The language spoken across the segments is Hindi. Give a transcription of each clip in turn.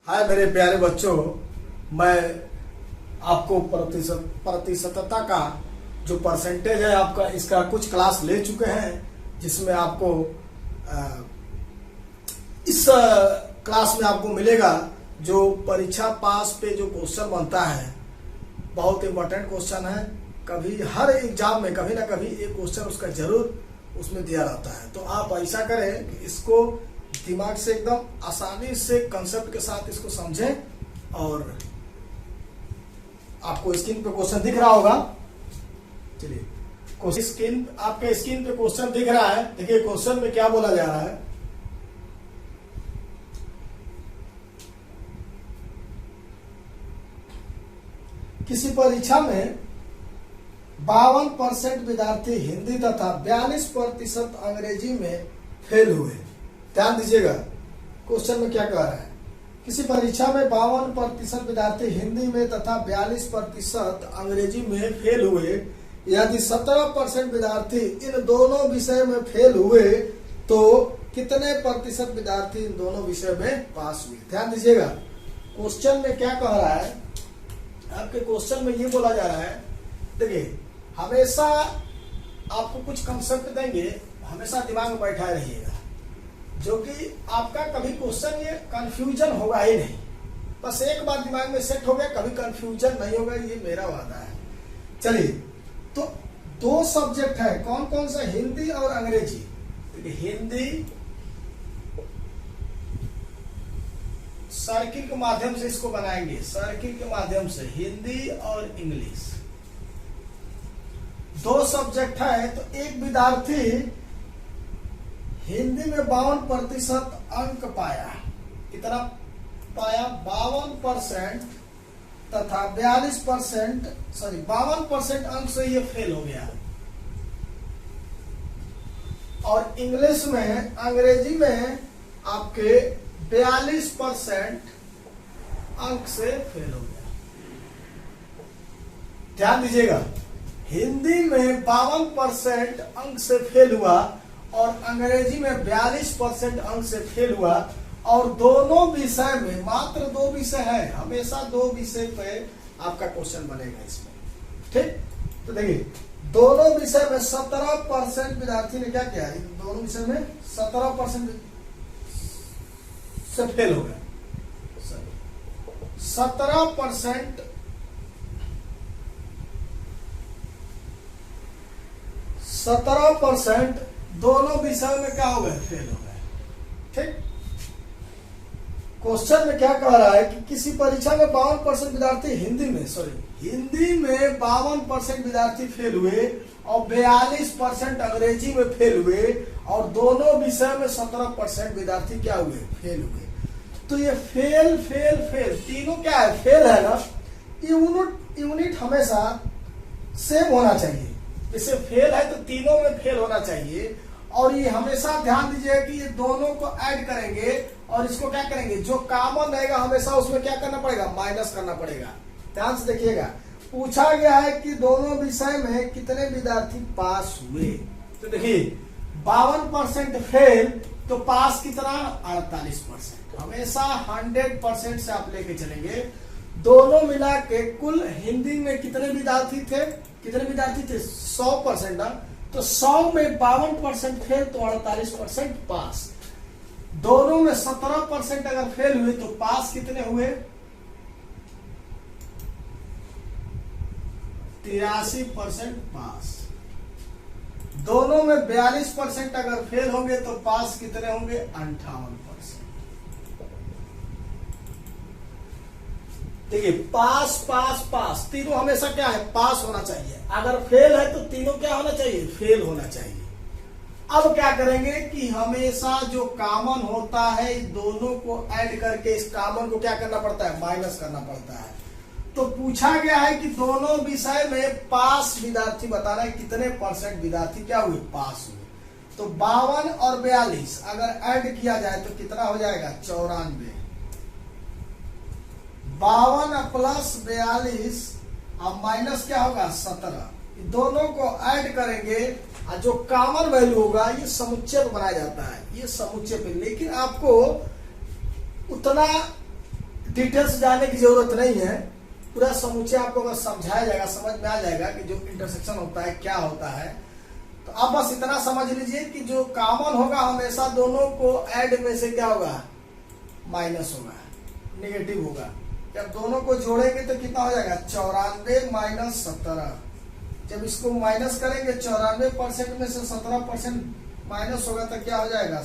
हाय मेरे प्यारे बच्चों, मैं आपको प्रतिशतता का जो परसेंटेज है आपका, इसका कुछ क्लास ले चुके हैं, जिसमें आपको इस क्लास में आपको मिलेगा जो परीक्षा पास पे जो क्वेश्चन बनता है। बहुत इंपॉर्टेंट क्वेश्चन है, कभी हर एग्जाम में कभी ना कभी एक क्वेश्चन उसका जरूर उसमें दिया रहता है। तो आप ऐसा करें कि इसको दिमाग से एकदम आसानी से कंसेप्ट के साथ इसको समझें। और आपको स्क्रीन पे क्वेश्चन दिख रहा होगा। चलिए, स्क्रीन आपके स्क्रीन पे क्वेश्चन दिख रहा है। देखिए क्वेश्चन में क्या बोला जा रहा है। किसी परीक्षा में 52% विद्यार्थी हिंदी तथा 42% अंग्रेजी में फेल हुए। ध्यान दीजिएगा, क्वेश्चन में क्या कह रहा है। किसी परीक्षा में 52% विद्यार्थी हिंदी में तथा 42% अंग्रेजी में फेल हुए। यदि 17% विद्यार्थी इन दोनों विषय में फेल हुए तो कितने प्रतिशत विद्यार्थी इन दोनों विषय में पास हुए। ध्यान दीजिएगा, क्वेश्चन में क्या कह रहा है। आपके क्वेश्चन में ये बोला जा रहा है, देखिए हमेशा आपको कुछ कंसेप्ट देंगे, हमेशा दिमाग में बैठाए रहिएगा, जो कि आपका कभी क्वेश्चन ये कंफ्यूजन होगा ही नहीं। बस एक बार दिमाग में सेट हो गया, कभी कंफ्यूजन नहीं होगा, ये मेरा वादा है। चलिए, तो दो सब्जेक्ट है, कौन कौन सा, हिंदी और अंग्रेजी। हिंदी सर्किल के माध्यम से इसको बनाएंगे, सर्किल के माध्यम से हिंदी और इंग्लिश दो सब्जेक्ट है। तो एक विद्यार्थी हिंदी में 52% अंक पाया। कितना पाया? 52% तथा 52% अंक से ये फेल हो गया। और इंग्लिश में, अंग्रेजी में आपके 42% अंक से फेल हो गया। ध्यान दीजिएगा, हिंदी में 52% अंक से फेल हुआ और अंग्रेजी में 42% अंक से फेल हुआ। और दोनों विषय में, मात्र दो विषय है, हमेशा दो विषय पे आपका क्वेश्चन बनेगा इसमें। ठीक, तो देखिए दोनों विषय में 17% विद्यार्थी ने क्या किया, इन दोनों विषय में 17% से फेल हो गया। 17% दोनों विषय में क्या हो गए, फेल हो गए। ठीक, क्वेश्चन में क्या कह रहा है कि किसी परीक्षा में 52% विद्यार्थी हिंदी में 52% विद्यार्थी फेल हुए और 42% अंग्रेजी में फेल हुए और दोनों विषय में 17% विद्यार्थी क्या हुए, फेल हुए। तो ये फेल फेल फेल तीनों क्या है, फेल है ना। यूनिट हमेशा सेम होना चाहिए। जैसे फेल है तो तीनों में फेल होना चाहिए। और ये हमेशा ध्यान दीजिए कि ये दोनों को ऐड करेंगे और इसको क्या करेंगे, जो कॉमन रहेगा हमेशा उसमें क्या करना पड़ेगा, माइनस करना पड़ेगा। ध्यान से देखिएगा, पूछा गया है कि दोनों विषय में कितने विद्यार्थी पास हुए। तो देखिए 52% फेल, तो पास कितना, 48%। हमेशा 100% से आप लेके चलेंगे। दोनों मिला के कुल हिंदी में कितने विद्यार्थी थे, 100%। तो 100 में 52% फेल तो 48% पास। दोनों में 17% अगर फेल हुए तो पास कितने हुए, 83% पास। दोनों में 42% अगर फेल होंगे तो पास कितने होंगे, 58%। देखिए पास पास पास तीनों हमेशा क्या है, पास होना चाहिए। अगर फेल है तो तीनों क्या होना चाहिए, फेल होना चाहिए। अब क्या करेंगे कि हमेशा जो कॉमन होता है दोनों को ऐड करके इस कॉमन को क्या करना पड़ता है, माइनस करना पड़ता है। तो पूछा गया है कि दोनों विषय में पास विद्यार्थी बताना है, कितने परसेंट विद्यार्थी क्या हुए, पास हुए। तो 52 और 42 अगर ऐड किया जाए तो कितना हो जाएगा, 94। 52 प्लस 42 अब माइनस क्या होगा, 17। दोनों को ऐड करेंगे और जो कॉमन वैल्यू होगा ये समुच्चय बनाया जाता है, ये समुच्चय पे। लेकिन आपको उतना डिटेल्स जाने की जरूरत नहीं है, पूरा समूचे आपको अगर समझाया जाएगा समझ में आ जाएगा कि जो इंटरसेक्शन होता है क्या होता है। तो आप बस इतना समझ लीजिए कि जो कॉमन होगा हमेशा दोनों को ऐड में से क्या होगा, माइनस होगा, नेगेटिव होगा। जब दोनों को जोड़ेंगे तो कितना हो जाएगा, 94 माइनस 17। जब इसको माइनस करेंगे 94% में से 17% माइनस होगा तो क्या हो जाएगा,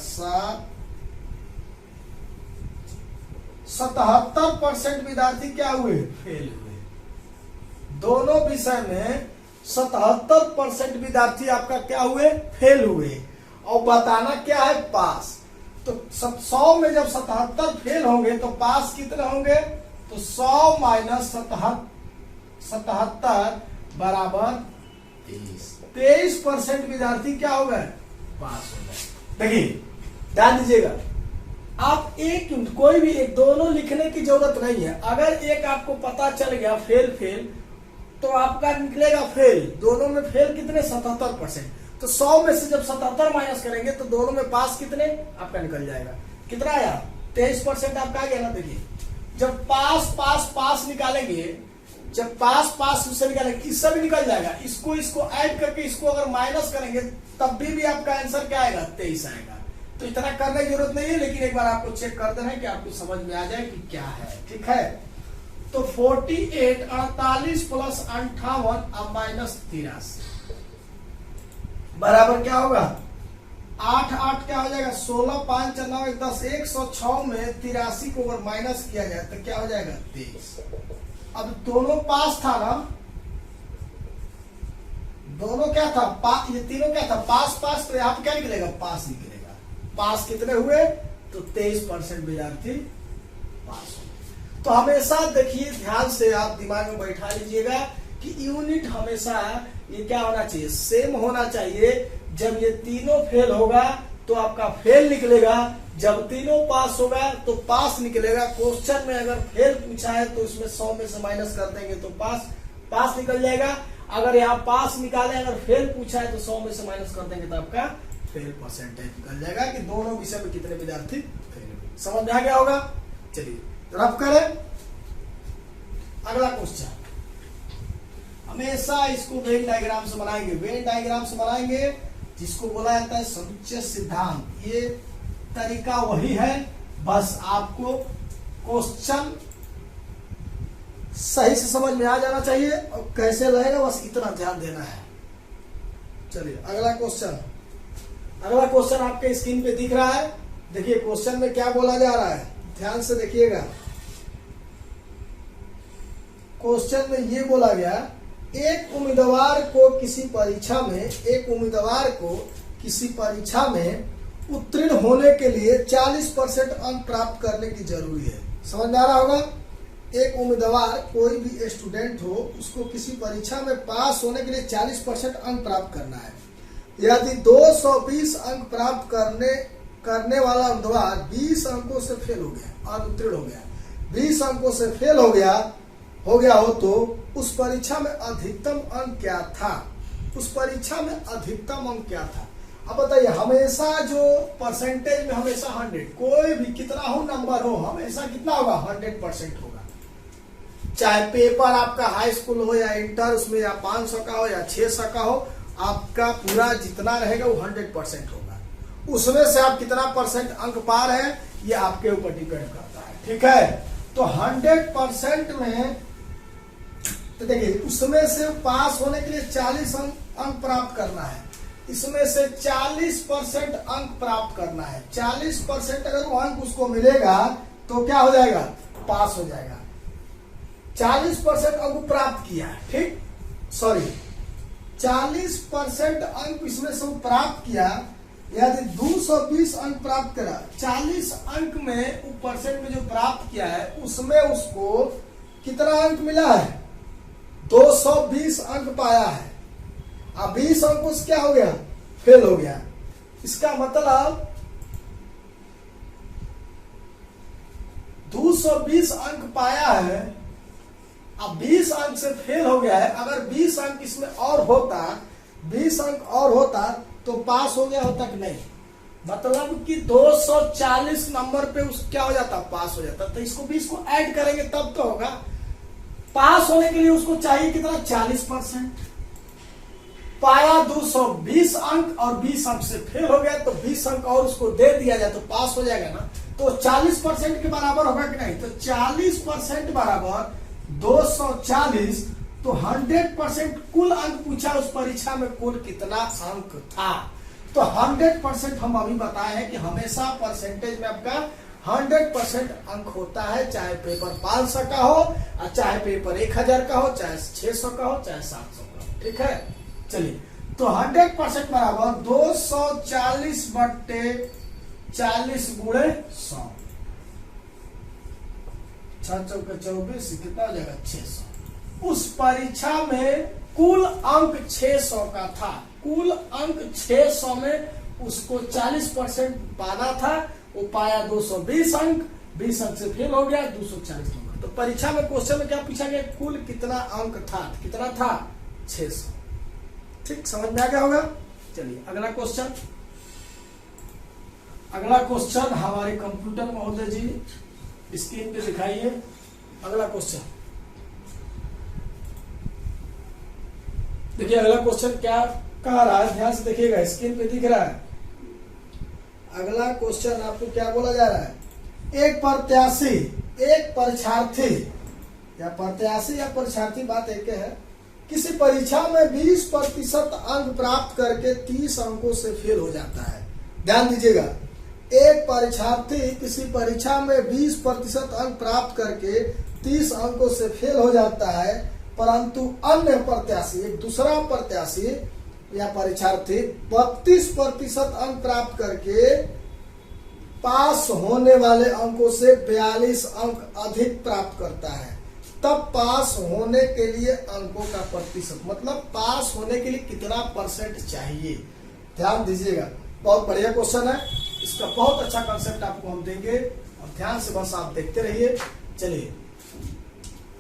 77% विद्यार्थी क्या हुए, फेल हुए। दोनों विषय में 77% विद्यार्थी आपका क्या हुए, फेल हुए। और बताना क्या है, पास। तो 100 में जब 77 फेल होंगे तो पास कितने होंगे, तो 100 माइनस 77 बराबर 23% विद्यार्थी क्या हो गए, पास हो गए। देखिए ध्यान दीजिएगा, आप एक कोई भी एक दोनों लिखने की जरूरत नहीं है। अगर एक आपको पता चल गया फेल फेल तो आपका निकलेगा फेल। दोनों में फेल कितने, 77%। तो 100 में से जब 77 माइनस करेंगे तो दोनों में पास कितने आपका निकल जाएगा, कितना आया, 23% आपका आ गया ना। देखिए जब पास पास पास निकालेंगे, जब पास पास उससे निकालेंगे, इससे भी निकल जाएगा। इसको ऐड करके इसको अगर माइनस करेंगे तब भी आपका आंसर क्या आएगा, 23 आएगा। तो इतना करने की जरूरत नहीं है, लेकिन एक बार आपको चेक कर देना है कि आपको समझ में आ जाए कि क्या है, ठीक है। तो 48 48 प्लस 58 अब माइनस 83 बराबर क्या होगा, 8 8 क्या हो जाएगा, 16 5 9 1 10 106 में 83 को अगर माइनस किया जाए तो क्या हो जाएगा, 23। अब दोनों पास था ना, दोनों क्या था, ये तीनों क्या था, पास पास। तो यहाँ पे क्या निकलेगा, पास निकलेगा। पास कितने हुए, तो 23% विद्यार्थी पास हो। तो हमेशा देखिए ध्यान से आप दिमाग में बैठा लीजिएगा कि यूनिट हमेशा ये क्या होना चाहिए, सेम होना चाहिए। जब ये तीनों फेल होगा तो आपका फेल निकलेगा, जब तीनों पास होगा तो पास निकलेगा। क्वेश्चन में अगर फेल पूछा है तो इसमें 100 में से माइनस कर देंगे तो पास निकल जाएगा। अगर यहाँ पास निकाले, अगर फेल पूछा है तो 100 में से माइनस कर देंगे तो आपका फेल परसेंटेज निकल जाएगा कि दोनों विषय में कितने विद्यार्थी फेल हुए। समझ में आ गया होगा। चलिए रफ करें अगला क्वेश्चन। हमेशा इसको वेन डायग्राम से बनाएंगे, वेन डायग्राम से बनाएंगे, जिसको बोला जाता है समुच्चय सिद्धांत। ये तरीका वही है, बस आपको क्वेश्चन सही से समझ में आ जाना चाहिए और कैसे रहेगा बस इतना ध्यान देना है। चलिए अगला क्वेश्चन, अगला क्वेश्चन आपके स्क्रीन पे दिख रहा है। देखिए क्वेश्चन में क्या बोला जा रहा है, ध्यान से देखिएगा। क्वेश्चन में ये बोला गया, एक उम्मीदवार को किसी परीक्षा में उत्तीर्ण होने के लिए 40% अंक प्राप्त करने की जरूरी है। समझ में आ रहा होगा। एक उम्मीदवार, कोई भी स्टूडेंट हो, उसको किसी परीक्षा में पास होने के लिए 40% अंक प्राप्त करना है। यदि 220 अंक प्राप्त करने वाला उम्मीदवार 20 अंकों से फेल हो गया, अनुत्तीर्ण हो गया, 20 अंकों से फेल हो गया हो तो उस परीक्षा में अधिकतम अंक क्या था, उस परीक्षा में अधिकतम अंक क्या था। अब बताइए, हमेशा जो परसेंटेज में हमेशा 100, कोई भी कितना हो नंबर हो, हमेशा कितना होगा, 100% होगा। चाहे पेपर आपका हाई स्कूल हो या इंटर, उसमें या 500 का हो या 600 का हो, आपका पूरा जितना रहेगा वो 100% होगा। उसमें से आप कितना परसेंट अंक पा रहे हैं ये आपके ऊपर डिपेंड करता है, ठीक है। तो 100% में तो देखिए, उसमें से पास होने के लिए 40 अंक प्राप्त करना है, इसमें से 40% अंक प्राप्त करना है। 40% अगर वो अंक उसको मिलेगा तो क्या हो जाएगा, पास हो जाएगा। 40% अंक प्राप्त किया, ठीक, सॉरी 40% अंक इसमें से प्राप्त किया। यदि 220 अंक प्राप्त करा, 40 अंक में परसेंट में जो प्राप्त किया है उसमें उसको कितना अंक मिला है, 220 अंक पाया है। अब 20 अंक उस क्या हो गया, फेल हो गया। इसका मतलब 220 अंक पाया है, अब 20 अंक से फेल हो गया है। अगर 20 अंक इसमें और होता, 20 अंक और होता तो पास हो गया होता कि नहीं। मतलब कि 240 नंबर पे उस क्या हो जाता, पास हो जाता। तो इसको 20 को ऐड करेंगे तब तो होगा। पास होने के लिए उसको चाहिए कितना, 40%। पाया 220 अंक और 20 अंक से फेल हो गया, तो 20 अंक और उसको दे दिया जाए तो पास हो जाएगा ना। तो 40% के बराबर होगा कि नहीं, तो 40% बराबर 240, तो 100% कुल अंक पूछा उस परीक्षा में, कुल कितना अंक था। तो 100% हम अभी बताए हैं कि हमेशा परसेंटेज में आपका 100% अंक होता है, चाहे पेपर 500 का हो और चाहे पेपर 1000 का हो, चाहे 600 का हो, चाहे 700 का हो। ठीक है, चलिए, तो 100% बराबर 240 बट्टे 40 गुणे 100, 6 चौके 24, कितना हो जाएगा, 600। उस परीक्षा में कुल अंक 600 का था, कुल अंक 600 में उसको 40% पाना था, वो पाया 220 अंक, 20 अंक से फेल हो गया, 240 नंबर। तो परीक्षा में क्वेश्चन में क्या पूछा गया, कुल कितना अंक था, कितना था, 600। ठीक, समझ में आ गया होगा। चलिए अगला क्वेश्चन, अगला क्वेश्चन हमारे कंप्यूटर महोदय जी स्क्रीन पे दिखाइए। अगला क्वेश्चन देखिए, अगला क्वेश्चन क्या कह रहा है, ध्यान से देखिएगा, स्क्रीन पे दिख रहा है। अगला क्वेश्चन आपको क्या बोला जा रहा है, एक प्रत्याशी, एक परीक्षार्थी, या प्रत्याशी या परीक्षार्थी बात एक है, किसी परीक्षा में 20% अंक प्राप्त करके 30 अंकों से फेल हो जाता है। ध्यान दीजिएगा, एक परीक्षार्थी किसी परीक्षा में 20% अंक प्राप्त करके 30 अंकों से फेल हो जाता है, परंतु अन्य प्रत्याशी, एक दूसरा प्रत्याशी या परीक्षार्थी 32% अंक प्राप्त करके पास होने वाले अंकों से 42 अंक अधिक प्राप्त करता है। तब पास होने के लिए अंकों का प्रतिशत, मतलब पास होने के लिए कितना परसेंट चाहिए। ध्यान दीजिएगा, बहुत बढ़िया क्वेश्चन है, इसका बहुत अच्छा कंसेप्ट आपको हम देंगे, और ध्यान से बस आप देखते रहिए। चलिए,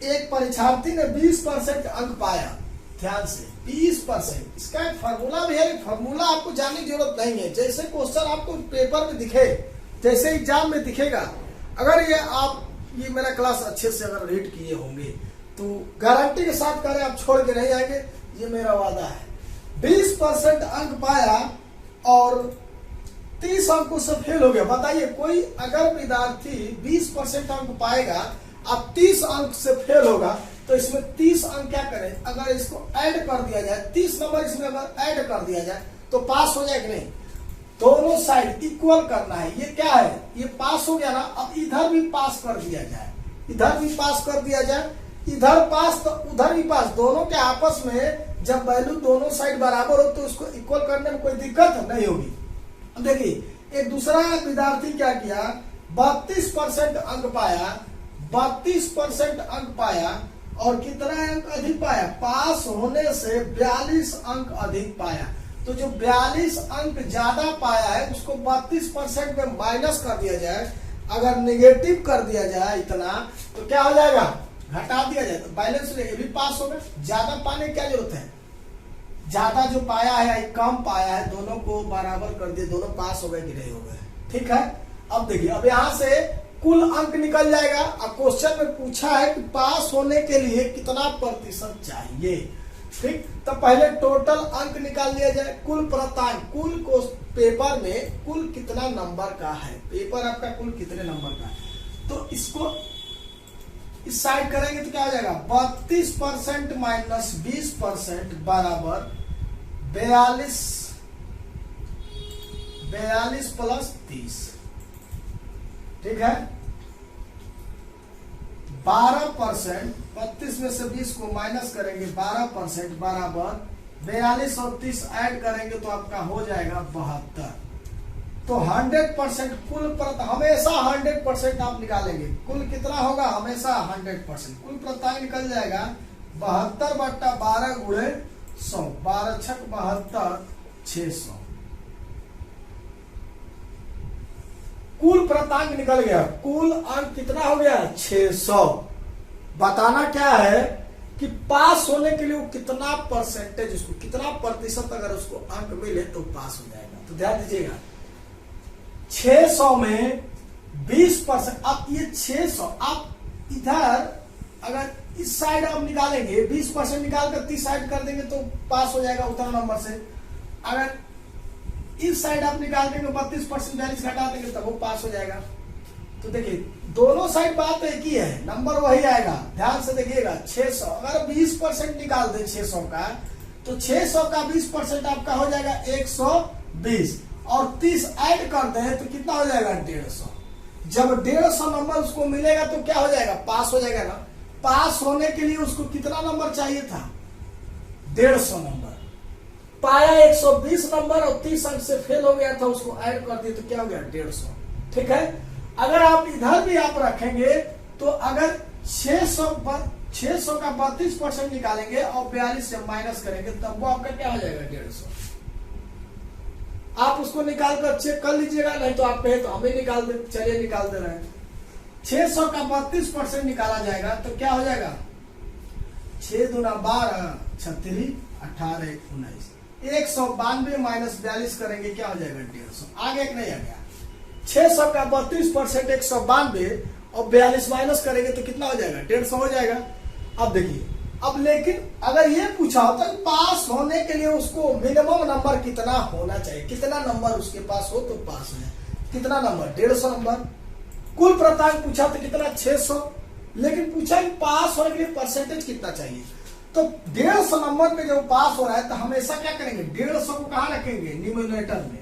एक परीक्षार्थी ने 20% अंक पाया, ध्यान से 20%, इसका एक फार्मूला भी है, फार्मूला आपको जानने की जरूरत नहीं है। जैसे क्वेश्चन आपको पेपर में दिखे, जैसे एग्जाम में दिखेगा, अगर ये आप ये मेरा क्लास अच्छे से अगर रीड किए होंगे तो गारंटी के साथ करें आप छोड़ के नहीं आएंगे, ये मेरा वादा है। 20% अंक पाया और 30 अंकों से फेल हो गया। बताइए, कोई अगर विद्यार्थी 20% अंक पाएगा, अब 30 अंक से फेल होगा, तो इसमें 30 अंक क्या करें, अगर इसको ऐड कर दिया जाए, 30 नंबर इसमें अगर ऐड कर दिया जाए तो पास हो जाए कि नहीं। दोनों साइड इक्वल करना है, ये क्या है, ये पास हो गया ना। अब इधर भी पास कर दिया जाए, इधर भी पास कर दिया जाए, इधर पास तो उधर भी पास, दोनों के आपस में जब वैल्यू दोनों साइड बराबर हो तो उसको इक्वल करने में कोई दिक्कत नहीं होगी। अब देखिए, एक दूसरा विद्यार्थी क्या किया, 32% अंक पाया, 32% अंक पाया, और कितना अंक अधिक पाया, पास होने से 42 अंक अधिक पाया। तो जो 42 अंक ज्यादा पाया है उसको 32% में माइनस कर दिया जाए, अगर नेगेटिव कर दिया जाए इतना, तो क्या हो जाएगा, घटा दिया जाए तो बैलेंस ये भी पास हो गए। ज्यादा पाने की क्या जरूरत है, ज्यादा जो पाया है कम पाया है, दोनों को बराबर कर दिए, दोनों पास हो गए कि नहीं हो गए। ठीक है, अब देखिए, अब यहाँ से कुल अंक निकल जाएगा। अब क्वेश्चन में पूछा है कि पास होने के लिए कितना प्रतिशत चाहिए। ठीक, तो पहले टोटल अंक निकाल लिया जाए, कुल प्रतिशत, कुल को पेपर में कुल कितना नंबर का है, पेपर आपका कुल कितने नंबर का है, तो इसको इस साइड करेंगे तो क्या हो जाएगा, 32% माइनस 20% बराबर 42 प्लस 30। ठीक है, 12%, 32 में से 20 को माइनस करेंगे, 12% बराबर 42 और 30 ऐड करेंगे तो आपका हो जाएगा 72। तो 100% कुल हमेशा 100% आप निकालेंगे, कुल कितना होगा, हमेशा 100%, कुल प्रत्यय निकल जाएगा 72/12 गुणे 100, 12 छक 72, 600। कुल प्रतांक निकल गया, कुल अंक कितना हो गया, 600। बताना क्या है कि पास होने के लिए वो कितना परसेंटेज, उसको कितना प्रतिशत अगर उसको अंक मिले तो पास हो जाएगा। तो ध्यान दीजिएगा, 600 में 20%, अब ये 600 आप इधर अगर इस साइड आप निकालेंगे 20% निकाल कर 30 साइड कर देंगे तो पास हो जाएगा उतना नंबर से। अगर इस साइड आप निकाल देंगे 32% 42 घटा देंगे तब वो पास हो जाएगा। तो देखिए दोनों साइड बात एक ही है, नंबर वही आएगा। ध्यान से देखिएगा 600 अगर 20% निकाल दें 600 का, तो 600 का 20% आपका हो जाएगा 120 और 30 ऐड कर दें तो कितना हो जाएगा 150। जब 150 नंबर उसको मिलेगा तो क्या हो जाएगा, पास हो जाएगा ना। पास होने के लिए उसको कितना नंबर चाहिए था, 150 नंबर। पाया 120 नंबर और 30 अंक से फेल हो गया था, उसको ऐड कर दिए तो क्या हो गया 150। ठीक है, अगर आप इधर भी आप रखेंगे तो अगर 600 का 32% निकालेंगे और 42 से माइनस करेंगे तब वो आपका क्या हो जाएगा 150। आप उसको निकाल कर चेक कर लीजिएगा, नहीं तो आप कहे तो हमें निकाल दे, चलिए निकाल दे रहे हैं। 600 का 32% निकाला जाएगा तो क्या हो जाएगा, 6 दूना 12 36 18 19, 192 माइनस 42 करेंगे क्या हो जाएगा 150। आगे एक नहीं आ गया। 600 का 32% 192 और 42 माइनस करेंगे तो कितना हो जाएगा 150 हो जाएगा। अब देखिए, अब लेकिन अगर ये पूछा होता कि पास होने के लिए उसको मिनिमम नंबर कितना होना चाहिए, कितना नंबर उसके पास हो तो पास हो जाए, कितना नंबर 150 नंबर। कुल प्राप्तांक पूछा तो कितना 600, लेकिन पूछा कि पास होने के लिए परसेंटेज कितना चाहिए। तो 150 नंबर पे जब पास हो रहा है तो हमेशा क्या करेंगे, 150 को कहां रखेंगे, न्यूमरेटर में,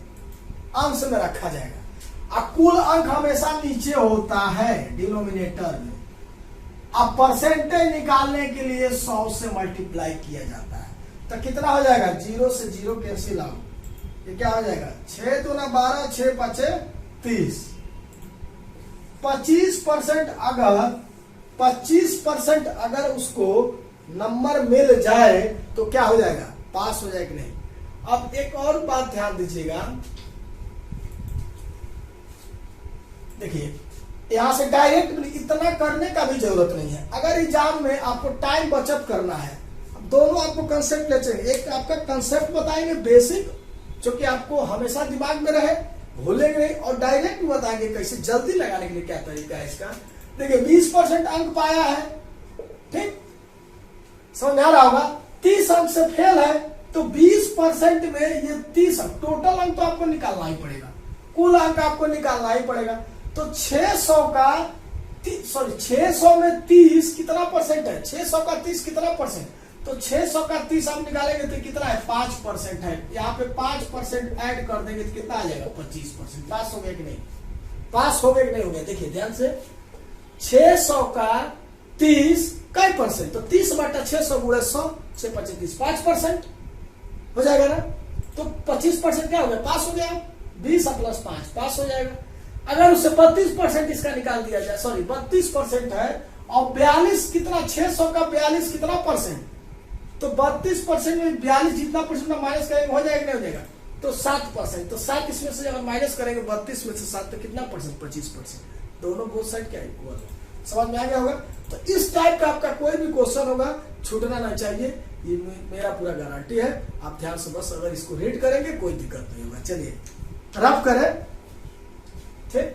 अंश में रखा जाएगा। और कुल अंक हमेशा नीचे होता है डिनोमिनेटर में। अब परसेंटेज निकालने के लिए 100 से मल्टीप्लाई किया जाता है तो कितना हो जाएगा, 0 से 0 कैंसिल आउट, ये क्या हो जाएगा 6 दूना 12 6 5 30। 25% अगर उसको नंबर मिल जाए तो क्या हो जाएगा, पास हो जाएगा नहीं। अब एक और बात ध्यान दीजिएगा, देखिए यहां से डायरेक्ट इतना करने का भी जरूरत नहीं है। अगर एग्जाम में आपको टाइम बचत करना है, अब दोनों आपको कंसेप्ट ले चलेंगे। एक आपका कंसेप्ट बताएंगे बेसिक, जो कि आपको हमेशा दिमाग में रहे, भूलेंगे नहीं, और डायरेक्ट भी बताएंगे कैसे जल्दी लगाने के लिए क्या तरीका है इसका। देखिए 20% अंक पाया है, ठीक, समझ में आ रहा होगा। 30 अंक से फेल है तो 20% में ये 30 अंक, टोटल अंक तो आपको निकालना ही पड़ेगा, कुल अंक आपको निकालना ही पड़ेगा। तो 600 में 30 कितना परसेंट है, 600 का 30 कितना परसेंट, तो 600 का 30 आप निकालेंगे तो कितना है 5% है। यहाँ पे 5% ऐड कर देंगे तो कितना आ जाएगा 25%। पास हो गया कि नहीं, पास हो गया कि नहीं हो गया। देखिए ध्यान से, 600 का 30 कई परसेंट, तो 30 बटा 600 गुणे 100 से 25 5% हो जाएगा ना। तो 25% क्या हो गया, पास हो गया। 20 प्लस 5 पास हो जाएगा। अगर उससे 32% इसका निकाल दिया जाए, सॉरी 32% है और 42 कितना, 600 का 42 कितना परसेंट, तो 32% में 42 जितना परसेंट माइनस करेंगे हो जाएगा नहीं हो जाएगा, तो 7%। तो 7 इसमें से अगर माइनस करेंगे 32 में से 7 तो कितना परसेंट, 25%। दोनों बोथ साइड क्या इक्वल है, समझ में आ गया होगा। तो इस टाइप का आपका कोई भी क्वेश्चन होगा छूटना ना चाहिए, ये मेरा पूरा गारंटी है। आप ध्यान से बस अगर इसको रीड करेंगे कोई दिक्कत नहीं होगा। चलिए रफ करें, ठीक।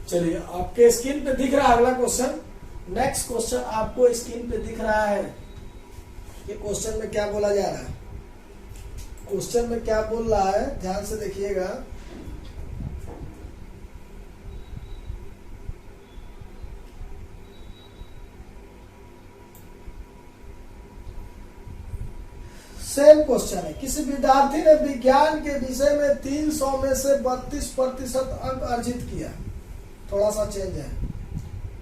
चलिए आपके स्क्रीन पे दिख रहा है अगला क्वेश्चन। नेक्स्ट क्वेश्चन आपको स्क्रीन पे दिख रहा है। ये क्वेश्चन में क्या बोला जा रहा है, क्वेश्चन में क्या बोल रहा है, ध्यान से देखिएगा। सेम क्वेश्चन है। किसी विद्यार्थी ने विज्ञान के विषय में 300 में से 32% अंक अर्जित किया। थोड़ा सा चेंज है,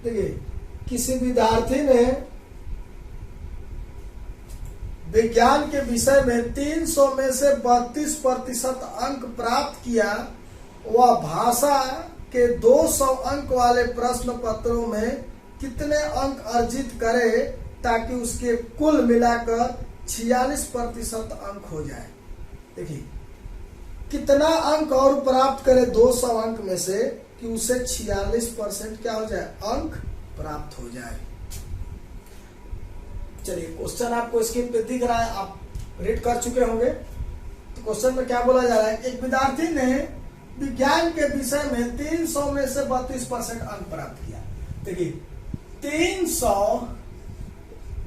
देखिए किसी विद्यार्थी ने विज्ञान के विषय में 300 में से 32% अंक प्राप्त किया। वह भाषा के 200 अंक वाले प्रश्न पत्रों में कितने अंक अर्जित करे ताकि उसके कुल मिलाकर 46% अंक हो जाए। देखिए कितना अंक और प्राप्त करे 200 अंक में से कि उसे 46% क्या हो जाए, अंक प्राप्त हो जाए। चलिए क्वेश्चन आपको स्क्रीन पे दिख रहा है, आप रीड कर चुके होंगे। तो क्वेश्चन में क्या बोला जा रहा है, एक विद्यार्थी ने विज्ञान के विषय में 300 में से 32% अंक प्राप्त किया। देखिए 300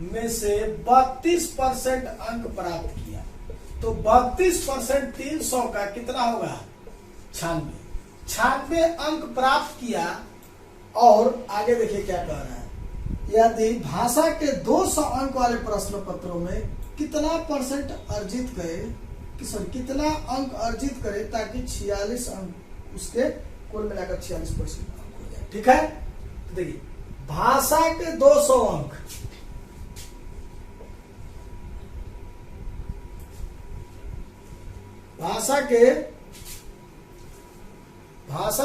में से 32% अंक प्राप्त किया, तो 32% 300 का कितना होगा, 96 अंक प्राप्त किया। और आगे देखिए क्या कह रहा है, यदि भाषा के 200 अंक वाले प्रश्न पत्रों में कितना परसेंट अर्जित करे, कितना अंक अर्जित करे ताकि 46 अंक उसके कुल मिलाकर 46% अंक हो जाए। ठीक है, तो देखिए भाषा के 200 अंक, भाषा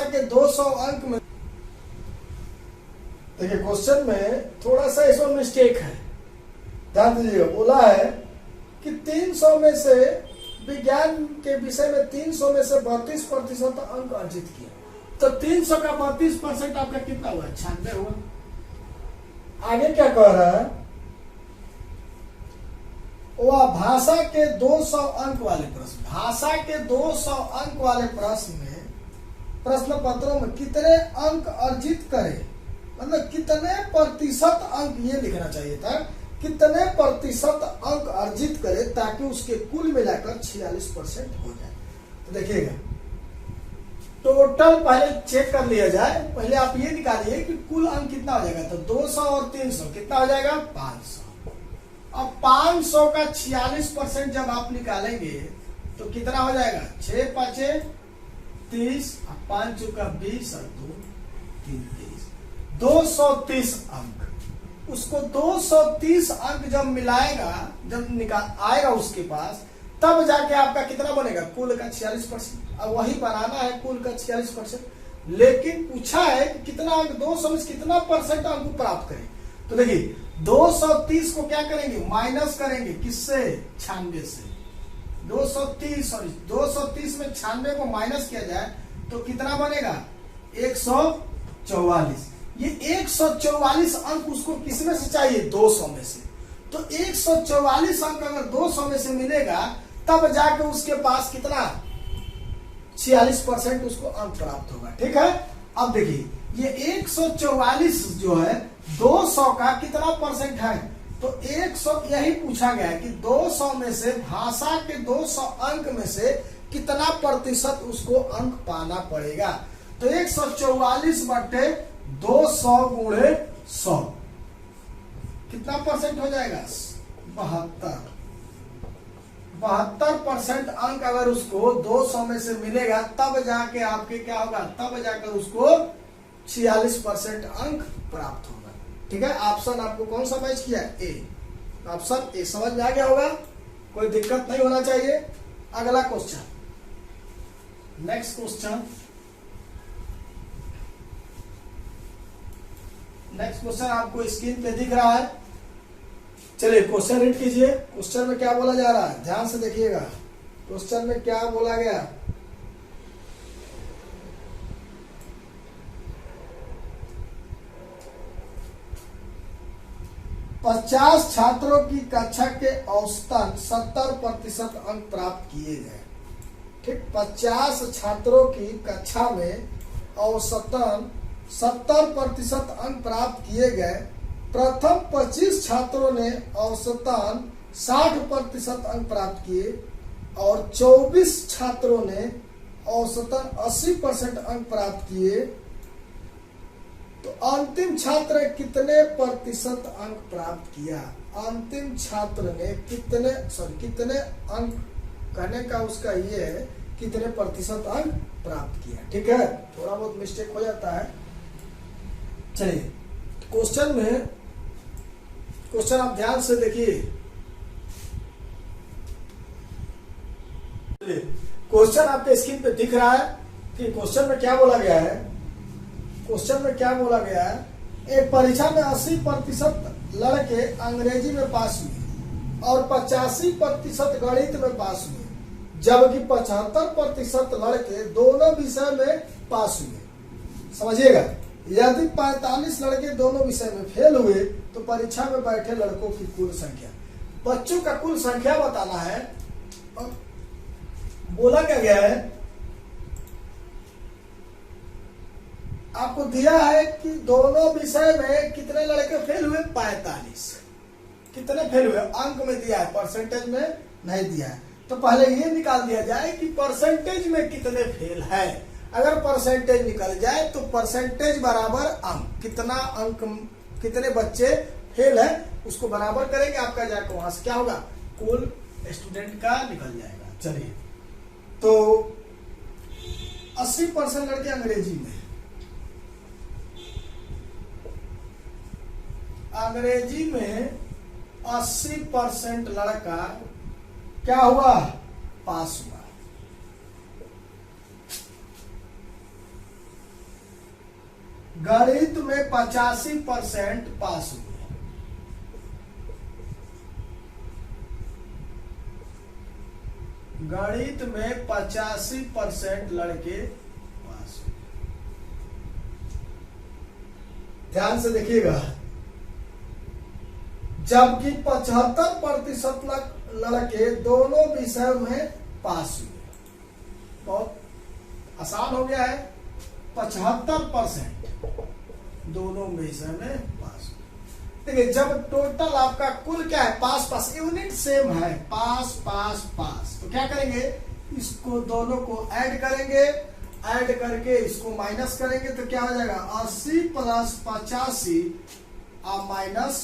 के 200 अंक में देखिए क्वेश्चन में थोड़ा सा इसमें मिस्टेक है, ध्यान दीजिएगा। बोला है कि 300 में से विज्ञान के विषय में 300 में से 32% अंक अर्जित किया, तो 300 का 32% आपका कितना हुआ, 96 हुआ। आगे क्या कह रहा है, वह भाषा के 200 अंक वाले प्रश्न, भाषा के 200 अंक वाले प्रश्न में प्रश्न पत्रों में कितने अंक अर्जित करे, मतलब कितने प्रतिशत अंक, ये लिखना चाहिए था, कितने प्रतिशत अंक अर्जित करे ताकि उसके कुल मिलाकर 46% हो जाए। तो देखिएगा टोटल पहले चेक कर लिया जाए, पहले आप ये निकालिए कि कुल अंक कितना हो जाएगा। तो 200 और 300 कितना हो जाएगा, 500। अब 500 का 46% जब आप निकालेंगे तो कितना हो जाएगा, 6 5 30, 5 चौका 20 और 2 3 30, 230 अंक। उसको 230 अंक जब मिलाएगा, जब निकाल आएगा उसके पास, तब जाके आपका कितना बनेगा, कुल का 46%। अब वही बनाना है कुल का 46%, लेकिन पूछा है कि कितना अंक, 200 में कितना परसेंट अंक प्राप्त करें। तो देखिए 230 को क्या करेंगे, माइनस करेंगे, किससे, 96 से। 230 में 96 को माइनस किया जाए तो कितना बनेगा, 144। ये 144 अंक उसको किसमें से चाहिए, 200 में से। तो 144 अंक अगर 200 में से मिलेगा तब जाके उसके पास कितना, 46% उसको अंक प्राप्त होगा। ठीक है, अब देखिए ये 144 जो है 200 का कितना परसेंट है, तो 100, यही पूछा गया है कि 200 में से भाषा के 200 अंक में से कितना प्रतिशत उसको अंक पाना पड़ेगा। तो 144 बटे 200 गुणे 100 कितना परसेंट हो जाएगा, 72% अंक अगर उसको 200 में से मिलेगा तब जाके आपके क्या होगा, तब जाकर उसको 46% अंक प्राप्त होगा। ठीक है, ऑप्शन आपको कौन सा मैच किया है, ए। ऑप्शन ए समझ में आ गया होगा, कोई दिक्कत नहीं होना चाहिए। अगला क्वेश्चन, नेक्स्ट क्वेश्चन, आपको स्क्रीन पे दिख रहा है। चलिए क्वेश्चन रीड कीजिए। क्वेश्चन में क्या बोला जा रहा है, ध्यान से देखिएगा। क्वेश्चन में क्या बोला गया, पचास छात्रों की कक्षा के औसतन 70% अंक प्राप्त किए गए। ठीक, 50 छात्रों की कक्षा में औसतन 70% अंक प्राप्त किए गए। प्रथम 25 छात्रों ने औसतन 60% अंक प्राप्त किए और 24 छात्रों ने औसतन 80% अंक प्राप्त किए। तो अंतिम छात्र कितने प्रतिशत अंक प्राप्त किया, अंतिम छात्र ने कितने अंक, कहने का उसका ये है कितने प्रतिशत अंक प्राप्त किया। ठीक है, थोड़ा बहुत मिस्टेक हो जाता है। चलिए क्वेश्चन आप ध्यान से देखिए। क्वेश्चन आपके स्क्रीन पे दिख रहा है कि क्वेश्चन में क्या बोला गया है। क्वेश्चन में क्या बोला गया है, एक परीक्षा में 80% लड़के अंग्रेजी में पास हुए और 85% गणित में पास हुए, जबकि 75% लड़के दोनों विषय में पास हुए। समझिएगा, यदि 45 लड़के दोनों विषय में फेल हुए तो परीक्षा में बैठे लड़कों की कुल संख्या, बच्चों का कुल संख्या बताना है। और बोला क्या गया है, आपको दिया है कि दोनों विषय में कितने लड़के फेल हुए, 45। कितने फेल हुए अंक में दिया है, परसेंटेज में नहीं दिया है। तो पहले ये निकाल दिया जाए कि परसेंटेज में कितने फेल है। अगर परसेंटेज निकल जाए तो परसेंटेज बराबर अंक, कितना अंक, कितने बच्चे फेल है उसको बराबर करेंगे, आपका जाकर वहां से क्या होगा, कुल स्टूडेंट का निकल जाएगा। चलिए, तो 80% लड़के अंग्रेजी में, अंग्रेजी में 80% लड़का क्या हुआ, पास हुआ। गणित में 85% पास हुए। गणित में 85% लड़के पास हुए। ध्यान से देखिएगा, जबकि 75% लड़के दोनों विषय में पास हुए। बहुत आसान हो गया है, 75% दोनों विषय में पास हुए। देखिए, जब टोटल आपका कुल क्या है, पास पास, यूनिट सेम है, पास पास पास, तो क्या करेंगे, इसको दोनों को ऐड करेंगे, ऐड करके इसको माइनस करेंगे तो क्या हो जाएगा, 80 + 85 और माइनस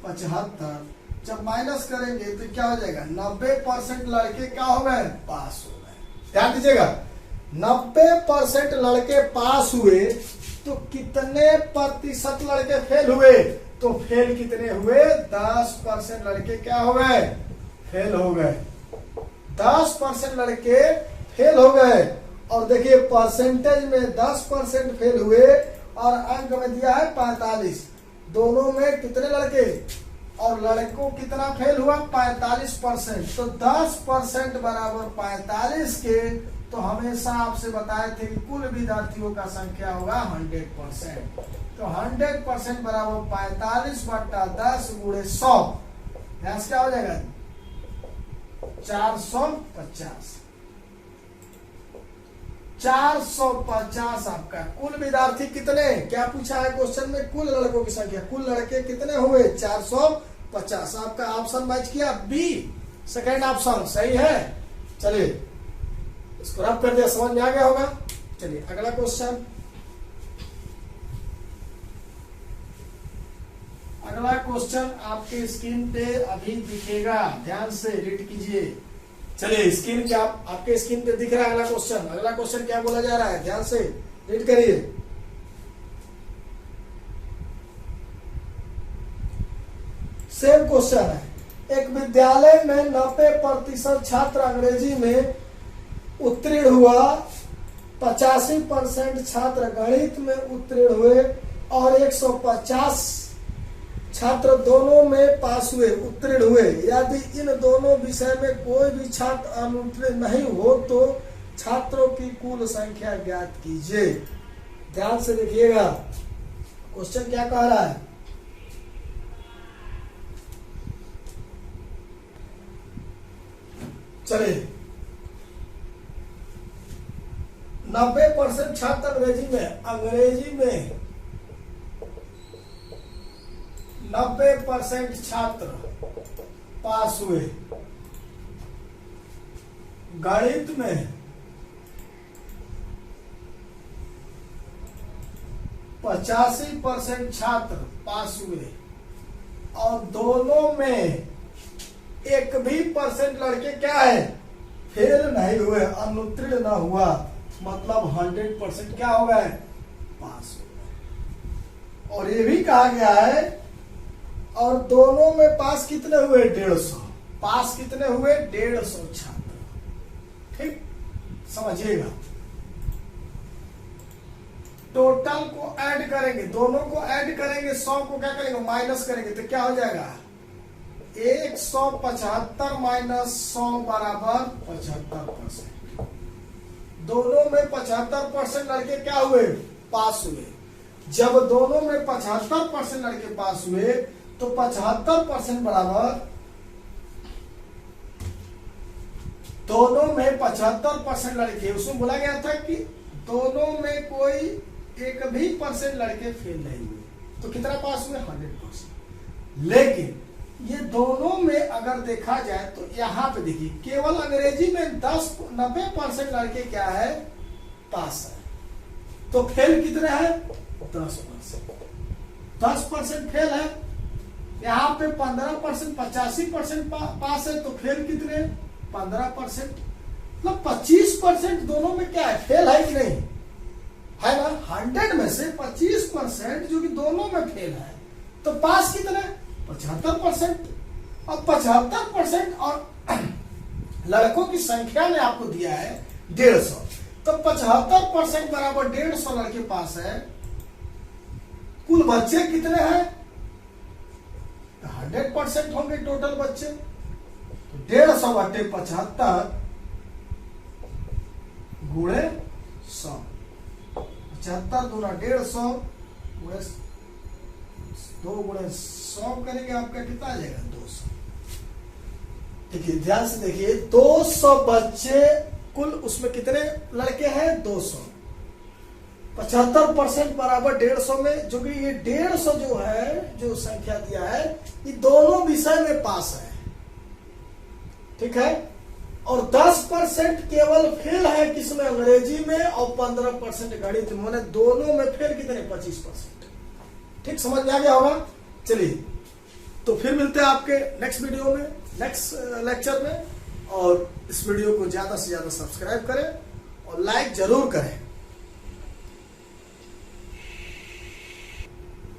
75। जब माइनस करेंगे तो क्या हो जाएगा, 90% लड़के क्या हो गए, पास हो गए। ध्यान दीजिएगा, 90% लड़के पास हुए तो कितने प्रतिशत लड़के फेल हुए, तो फेल कितने हुए, 10% लड़के क्या हो गए, फेल हो गए। 10% लड़के फेल हो गए। और देखिए, परसेंटेज में 10% फेल हुए और अंक में दिया है 45। दोनों में कितने लड़के, और लड़कों कितना फेल हुआ, 45%। तो 10% बराबर 45 के, तो हमेशा आपसे बताए थे कि कुल विद्यार्थियों का संख्या होगा 100%। तो 100% बराबर 45/10 × 100, क्या हो जाएगा, 450। 450 आपका कुल विद्यार्थी कितने, क्या पूछा है क्वेश्चन में, कुल लड़कों की संख्या, कुल लड़के कितने हुए, 450। आपका ऑप्शन मैच किया, बी सेकेंड ऑप्शन सही है। चलिए, इसको रब कर दिया, समझ में आ गया होगा। चलिए अगला क्वेश्चन, अगला क्वेश्चन आपके स्क्रीन पे अभी दिखेगा, ध्यान से रीड कीजिए। चलिए, स्क्रीन क्या आपके स्क्रीन पे दिख रहा है अगला क्वेश्चन। अगला क्वेश्चन क्या बोला जा रहा है, ध्यान से रीड करिए। सेम क्वेश्चन है, एक विद्यालय में 90% छात्र अंग्रेजी में उत्तीर्ण हुआ, 85% छात्र गणित में उत्तीर्ण हुए और 150 छात्र दोनों में पास हुए, उत्तीर्ण हुए। यदि इन दोनों विषय में कोई भी छात्र अनुत्तीर्ण नहीं हो तो छात्रों की कुल संख्या ज्ञात कीजिए। ध्यान से देखिएगा, क्वेश्चन क्या कह रहा है, चलिए, 90% छात्र अंग्रेजी में 90% छात्र पास हुए। गणित में 85% छात्र पास हुए और दोनों में एक भी परसेंट लड़के क्या है, फेल नहीं हुए, अनुत्तीर्ण ना हुआ, मतलब 100% क्या हो गए, पास हो गए। और ये भी कहा गया है, और दोनों में पास कितने हुए, 150। पास कितने हुए, 150 छात्र। ठीक, समझिएगा, टोटल को ऐड करेंगे, दोनों को ऐड करेंगे, 100 को क्या करेंगे, माइनस करेंगे, तो क्या हो जाएगा, 175 माइनस 100 बराबर 75%। दोनों में 75% लड़के क्या हुए, पास हुए। जब दोनों में 75% लड़के पास हुए तो 75% बराबर दोनों में 75% लड़के, उसमें बोला गया था कि दोनों में कोई एक भी % लड़के फेल नहीं हुए, तो कितना पास हुए 100%। लेकिन ये दोनों में अगर देखा जाए तो यहाँ पे देखिए केवल अंग्रेजी में 90% लड़के क्या है, पास है, तो फेल कितने हैं 10%। 10% फेल है। यहाँ पे 15% 85% पास है, तो फेल कितने 15%, मतलब 25% दोनों में क्या है, फेल है कि नहीं है ना। 100 में से 25% जो कि दोनों में फेल है, तो पास कितने 75%। और 75% और लड़कों की संख्या में आपको दिया है 150, तो 75% बराबर 150 लड़के पास है। कुल बच्चे कितने हैं, 100% होंगे टोटल बच्चे, तो 150 बटे 75 गुणे 100, 75 दूना 150 गुणे 2 गुणे 100 करेंगे, आपका कितना आ जाएगा 200। देखिए ध्यान से देखिए 200 बच्चे कुल, उसमें कितने लड़के हैं 200। 75% बराबर 150 में, जो कि ये 150 जो है, जो संख्या दिया है, ये दोनों विषय में पास है, ठीक है। और 10% केवल फेल है किसमें, अंग्रेजी में, और 15% गणित में, माने दोनों में फेल कितने 25%। ठीक समझ में आ गया होगा। चलिए तो फिर मिलते हैं आपके नेक्स्ट वीडियो में, नेक्स्ट लेक्चर में। और इस वीडियो को ज्यादा से ज्यादा सब्सक्राइब करें और लाइक जरूर करें।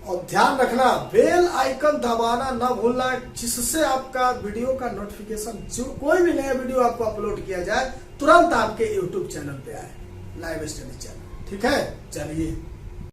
और ध्यान रखना बेल आइकन दबाना ना भूलना, जिससे आपका वीडियो का नोटिफिकेशन, जो कोई भी नया वीडियो आपको अपलोड किया जाए तुरंत आपके YouTube चैनल पे आए, लाइव स्टडी चैनल। ठीक है, चलिए।